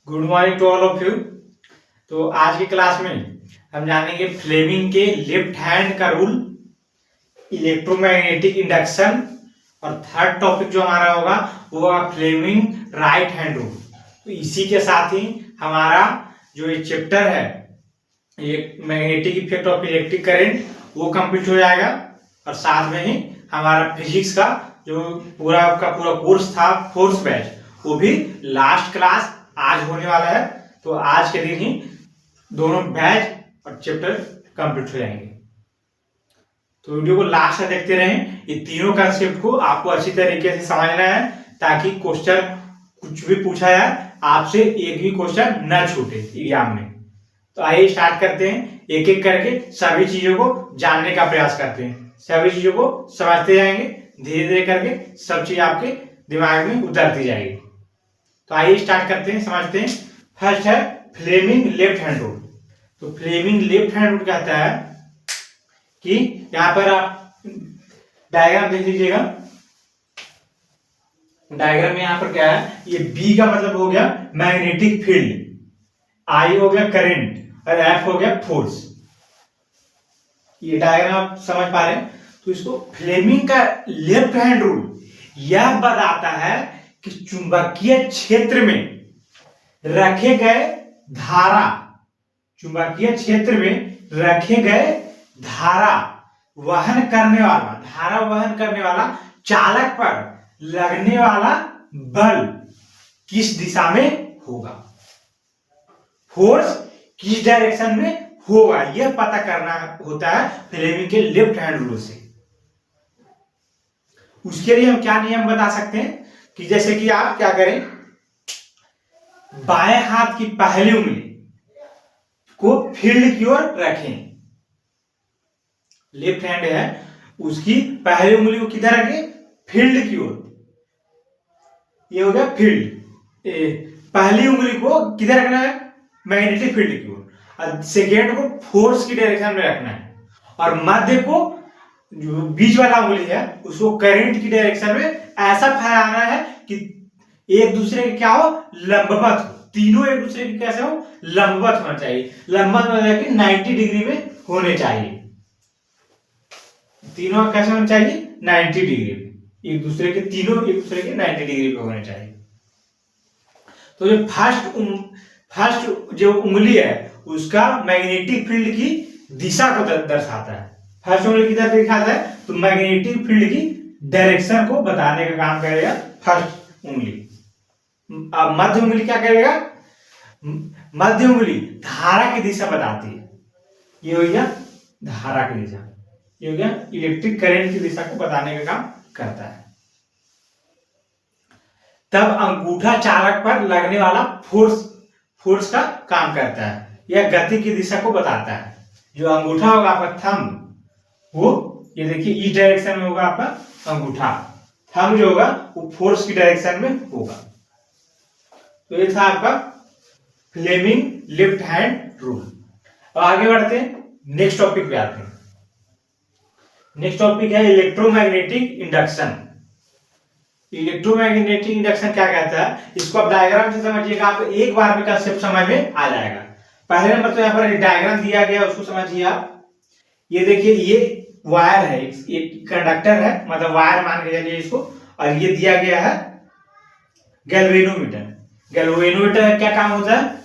Good morning to all of you. तो आज की क्लास में हम जानेंगे फ्लेमिंग के लेफ्ट हैंड का रूल, इलेक्ट्रोमैग्नेटिक इंडक्शन, और थर्ड टॉपिक जो हमारा होगा वो होगा फ्लेमिंग राइट हैंड रूल। तो इसी के साथ ही हमारा जो ये चैप्टर है ये magnetic effect of electric current वो कंप्लीट हो जाएगा, और साथ में ही हमारा फिजिक्स का जो पूरा कोर्स था फोर्स बैच वो भी लास्ट क्लास आज होने वाला है। तो आज के दिन ही दोनों बैच और चैप्टर कंप्लीट हो जाएंगे। तो वीडियो को लास्ट तक देखते रहें। ये तीनों कंसेप्ट को आपको अच्छी तरीके से समझना है ताकि क्वेश्चन कुछ भी पूछा जाए आपसे एक भी क्वेश्चन न छूटे एग्जाम में। तो आइए स्टार्ट करते हैं, एक एक करके सभी चीजों को जानने का प्रयास करते हैं, सभी चीजों को समझते जाएंगे, धीरे धीरे करके सब चीज आपके दिमाग में उतरती जाएगी। तो आइए स्टार्ट करते हैं, समझते हैं। फर्स्ट है फ्लेमिंग लेफ्ट हैंड रूल। तो फ्लेमिंग लेफ्ट हैंड रूल कहता है कि यहां पर आप डायग्राम देख लीजिएगा। डायग्राम में यहां पर क्या है, ये बी का मतलब हो गया मैग्नेटिक फील्ड, आई हो गया करंट और एफ हो गया फोर्स। ये डायग्राम आप समझ पा रहे हैं। तो इसको फ्लेमिंग का लेफ्ट हैंड रूल यह बताता है कि चुंबकीय क्षेत्र में रखे गए धारा, चुंबकीय क्षेत्र में रखे गए धारा वहन करने वाला चालक पर लगने वाला बल किस दिशा में होगा, फोर्स किस डायरेक्शन में होगा, यह पता करना होता है फ्लेमिंग के लेफ्ट हैंड रूल से। उसके लिए हम क्या नियम बता सकते हैं कि जैसे कि आप क्या करें, बाएं हाथ की पहली उंगली को फील्ड की ओर रखें। लेफ्ट हैंड है, उसकी पहली उंगली को किधर रखें, फील्ड की ओर। ये हो गया फील्ड। पहली उंगली को किधर रखना है, मैग्नेटिक फील्ड की ओर, और सेकेंड को फोर्स की डायरेक्शन में रखना है, और मध्य को जो बीच वाला उंगली है उसको करंट की डायरेक्शन में ऐसा फैलाना है कि एक दूसरे के क्या हो, लंबवत हो। तीनों एक दूसरे के कैसे हो, लंबवत होना चाहिए। लंबवत मतलब कि 90 डिग्री में होने चाहिए। तीनों कैसे होने चाहिए, 90 डिग्री में। एक दूसरे के तीनों एक दूसरे के 90 डिग्री पे होने चाहिए। तो जो फर्स्ट जो उंगली है उसका मैग्नेटिक फील्ड की दिशा को दर्शाता है। फर्स्ट उंगली किधर दिखाता है, तो मैग्नेटिक फील्ड की डायरेक्शन को बताने का काम करेगा फर्स्ट उंगली। अब मध्य उंगली क्या करेगा, मध्य उंगली धारा की दिशा बताती है। ये हो गया धारा की दिशा, ये हो गया इलेक्ट्रिक करंट की दिशा को बताने का काम करता है। तब अंगूठा चालक पर लगने वाला फोर्स का काम करता है, यह गति की दिशा को बताता है। जो अंगूठा होगा आपका थंब, वो ये देखिए इस डायरेक्शन में होगा आपका अंगूठा, थंब जो होगा वो फोर्स की डायरेक्शन में होगा। तो ये था आपका फ्लेमिंग लेफ्ट हैंड रूल। अब आगे बढ़ते हैं, नेक्स्ट टॉपिक पे आते हैं। नेक्स्ट टॉपिक है इलेक्ट्रोमैग्नेटिक इंडक्शन। इलेक्ट्रोमैग्नेटिक इंडक्शन क्या कहता है, इसको आप डायग्राम से समझिएगा, आप एक बार में कंसेप्ट समझ में आ जाएगा। पहले नंबर तो यहाँ पर डायग्राम दिया गया उसको समझिए आप। ये देखिए ये वायर है, एक कंडक्टर है, मतलब वायर मान के चलिए इसको, और ये दिया गया है गैल्वेनोमीटर। गैल्वेनोमीटर क्या काम होता है,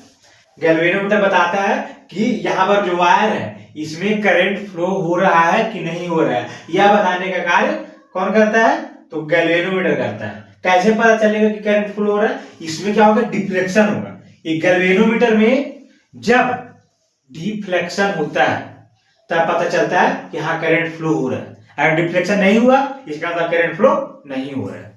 गैल्वेनोमीटर बताता है कि यहाँ पर जो वायर है इसमें करंट फ्लो हो रहा है कि नहीं हो रहा है, यह बताने का कार्य कौन करता है, तो गैल्वेनोमीटर करता है। कैसे पता चलेगा कि करंट फ्लो हो रहा है, इसमें क्या होगा, डिफ्लेक्शन होगा। ये गैल्वेनोमीटर में जब डिफ्लेक्शन होता है तब पता चलता है कि हाँ करंट फ्लो हो रहा है। अगर डिफ्लेक्शन नहीं हुआ इसका मतलब करंट फ्लो नहीं हो रहा है।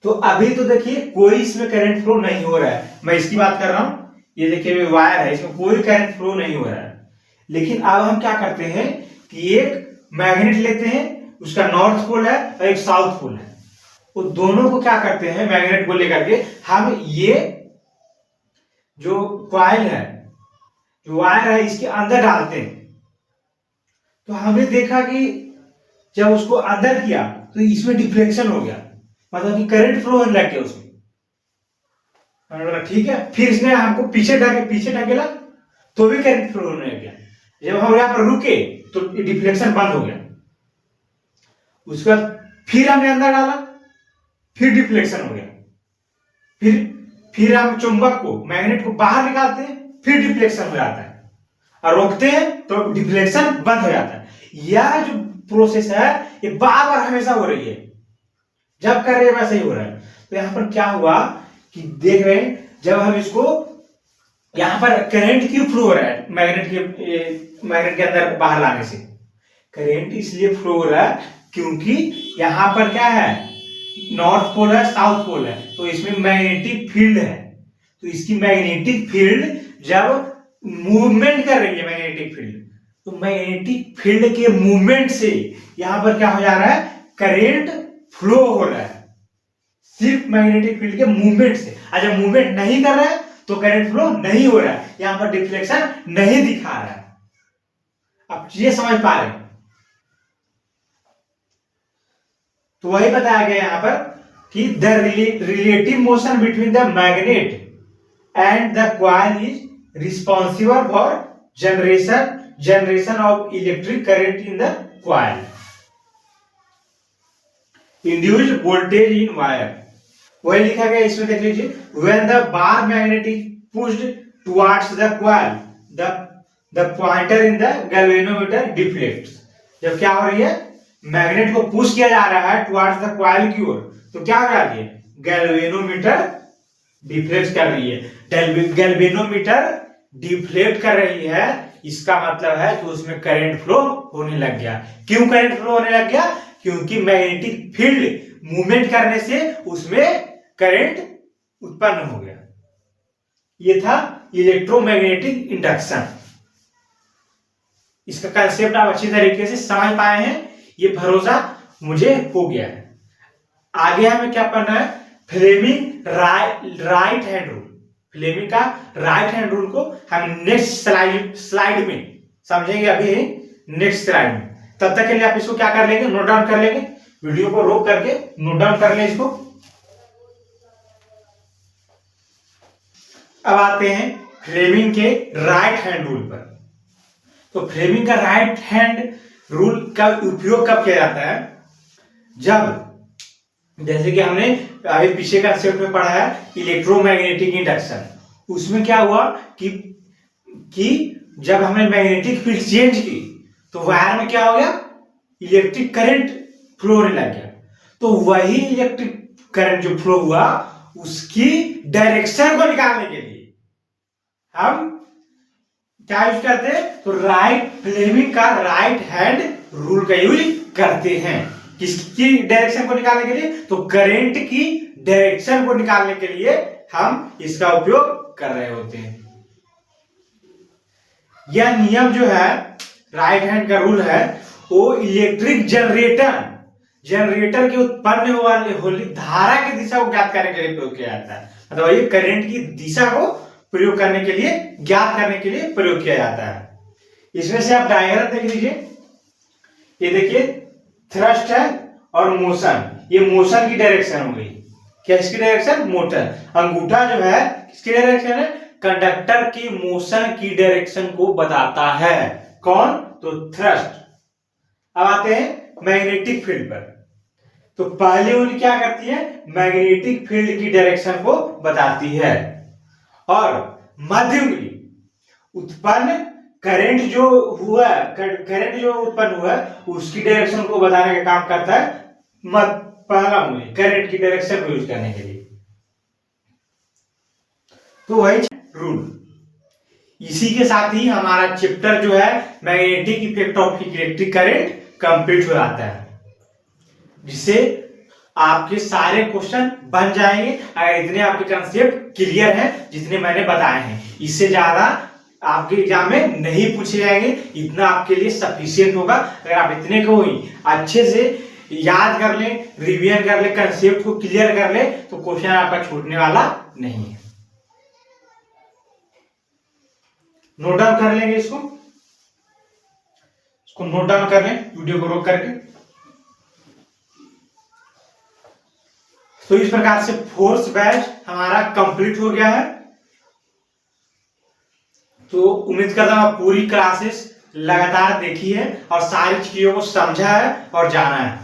तो अभी तो देखिए कोई इसमें करंट फ्लो नहीं हो रहा है, मैं इसकी बात कर रहा हूं। ये देखिए वायर है, इसमें कोई करंट फ्लो नहीं हो रहा है। लेकिन अब हम क्या करते हैं कि एक मैग्नेट लेते हैं, उसका नॉर्थ पोल है और एक साउथ पोल है, वो दोनों को क्या करते हैं, मैग्नेट को लेकर के हम ये जो कॉइल है, जो वायर है, इसके अंदर डालते हैं। तो हमने देखा कि जब उसको अंदर किया तो इसमें डिफ्लेक्शन हो गया, मतलब कि करंट फ्लो होने लग गया उसमें। हमने बोला ठीक है, फिर इसने हमको पीछे ढकेला तो भी करंट फ्लो होने लग गया। जब हम यहाँ पर रुके तो डिफ्लेक्शन बंद हो गया। उसके बाद फिर हमने अंदर डाला, फिर डिफ्लेक्शन हो गया। फिर हम चुंबक को, मैग्नेट को बाहर निकालते हैं, फिर डिफ्लेक्शन हो जाता है, और रोकते हैं तो डिफ्लेक्शन बंद हो जाता है। यह जो प्रोसेस है ये बार बार हमेशा हो रही है, जब कर रहे हैं वैसे ही हो रहा है। तो यहाँ पर क्या हुआ कि देख रहे हैं, जब हम इसको यहाँ पर करंट क्यों फ्लो हो रहा है मैग्नेट के अंदर बाहर लाने से? करंट इसलिए फ्लो हो रहा है क्योंकि यहाँ पर क्या है, नॉर्थ पोल है, साउथ पोल है, तो इसमें मैग्नेटिक फील्ड है। तो इसकी मैग्नेटिक फील्ड जब मूवमेंट कर रही है, मैग्नेटिक फील्ड, तो मैग्नेटिक फील्ड के मूवमेंट से यहाँ पर क्या हो जा रहा है, करंट फ्लो हो रहा है, सिर्फ मैग्नेटिक फील्ड के मूवमेंट से। और जब मूवमेंट नहीं कर रहा है तो करंट फ्लो नहीं हो रहा है, यहां पर डिफ्लेक्शन नहीं दिखा रहा है। अब ये समझ पा रहे हैं? तो वही बताया गया यहां पर कि the relative motion between the magnet and the coil is responsible for generation of electric current in the coil. Induced voltage in wire, वही लिखा गया इसमें, देख लीजिए। When the bar magnet is pushed towards the coil the pointer in the galvanometer deflects. जब क्या हो रही है, मैग्नेट को पुश किया जा रहा है टुवर्ड्स द कॉइल की ओर, तो क्या हो रहा है, गैल्वेनोमीटर डिफ्लेक्ट कर रही है। गैल्वेनोमीटर डिफ्लेक्ट कर रही है, इसका मतलब है कि उसमें करंट फ्लो होने लग गया। क्यों करंट फ्लो होने लग गया? क्योंकि मैग्नेटिक फील्ड मूवमेंट करने से उसमें करंट उत्पन्न हो गया। यह था इलेक्ट्रोमैग्नेटिक इंडक्शन। इसका कंसेप्ट आप अच्छी तरीके से समझ पाए हैं, ये भरोसा मुझे हो गया है। आगे हमें क्या पढ़ना है, Fleming right hand rule. Fleming का राइट हैंड रूल को हम नेक्स्ट स्लाइड में समझेंगे, अभी नेक्स्ट स्लाइड में। तब तक के लिए आप इसको क्या कर लेंगे, नोट डाउन कर लेंगे, वीडियो को रोक करके नोट डाउन कर लें इसको। अब आते हैं फ्लेमिंग के राइट हैंड रूल पर। तो फ्लेमिंग का राइट हैंड रूल का उपयोग कब किया जाता है, जब, जैसे कि हमने अभी पीछे का कंसेप्ट में पढ़ा है इलेक्ट्रोमैग्नेटिक इंडक्शन, उसमें क्या हुआ कि जब हमने मैग्नेटिक फील्ड चेंज की तो वायर में क्या हो गया, इलेक्ट्रिक करंट फ्लो होने लग गया। तो वही इलेक्ट्रिक करंट जो फ्लो हुआ उसकी डायरेक्शन को निकालने के लिए हम क्या यूज करते हैं, तो फ्लेमिंग का राइट हैंड रूल का यूज करते हैं। किसकी डायरेक्शन को निकालने के लिए, तो करंट की डायरेक्शन को निकालने के लिए हम इसका उपयोग कर रहे होते हैं। यह नियम जो है, राइट हैंड का रूल है, वो इलेक्ट्रिक जनरेटर के उत्पन्न वाली धारा की दिशा को ज्ञात करने के लिए प्रयोग किया जाता है। मतलब ये करंट की दिशा को प्रयोग करने के लिए, ज्ञात करने के लिए प्रयोग किया जाता है। इसमें से आप डायग्राम देख लीजिए, ये देखिए थ्रस्ट है और मोशन, ये मोशन की डायरेक्शन हो गई। क्या इसकी डायरेक्शन, मोटर। अंगूठा जो है किसकी डायरेक्शन है, कंडक्टर की मोशन की डायरेक्शन को बताता है। कौन, तो थ्रस्ट। अब आते हैं मैग्नेटिक फील्ड पर। तो पहली उंगली क्या करती है, मैग्नेटिक फील्ड की डायरेक्शन को बताती है, और मध्य उंगली उत्पन्न करंट जो उत्पन्न हुआ उसकी डायरेक्शन को बताने का काम करता है पहला उंगली, करंट की डायरेक्शन को यूज करने के लिए। तो वही रूल। इसी के साथ ही हमारा चैप्टर जो है magnetic effect of electric current complete हो जाता है, जिससे आपके सारे क्वेश्चन बन जाएंगे अगर इतने आपके कंसेप्ट क्लियर हैं जितने मैंने बताए हैं। इससे ज्यादा आपके एग्जाम में नहीं पूछे जाएंगे, इतना आपके लिए सफिशिएंट होगा। अगर आप इतने को ही अच्छे से याद कर लें, रिवीजन कर लें, कंसेप्ट को क्लियर कर लें, तो क्वेश्चन आपका छूटने वाला नहीं है। नोट डाउन कर लेंगे इसको नोट डाउन कर लें, वीडियो को रोक करके। तो इस प्रकार से फोर्थ बैच हमारा कंप्लीट हो गया है। तो उम्मीद करता हूं आप पूरी क्लासेस लगातार देखी है और सारी चीजों को समझा है और जाना है।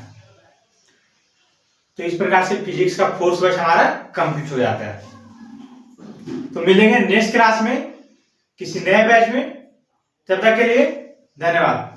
तो इस प्रकार से फिजिक्स का फोर्थ बैच हमारा कंप्लीट हो जाता है। तो मिलेंगे नेक्स्ट क्लास में किसी नए बैच में, तब तक के लिए धन्यवाद।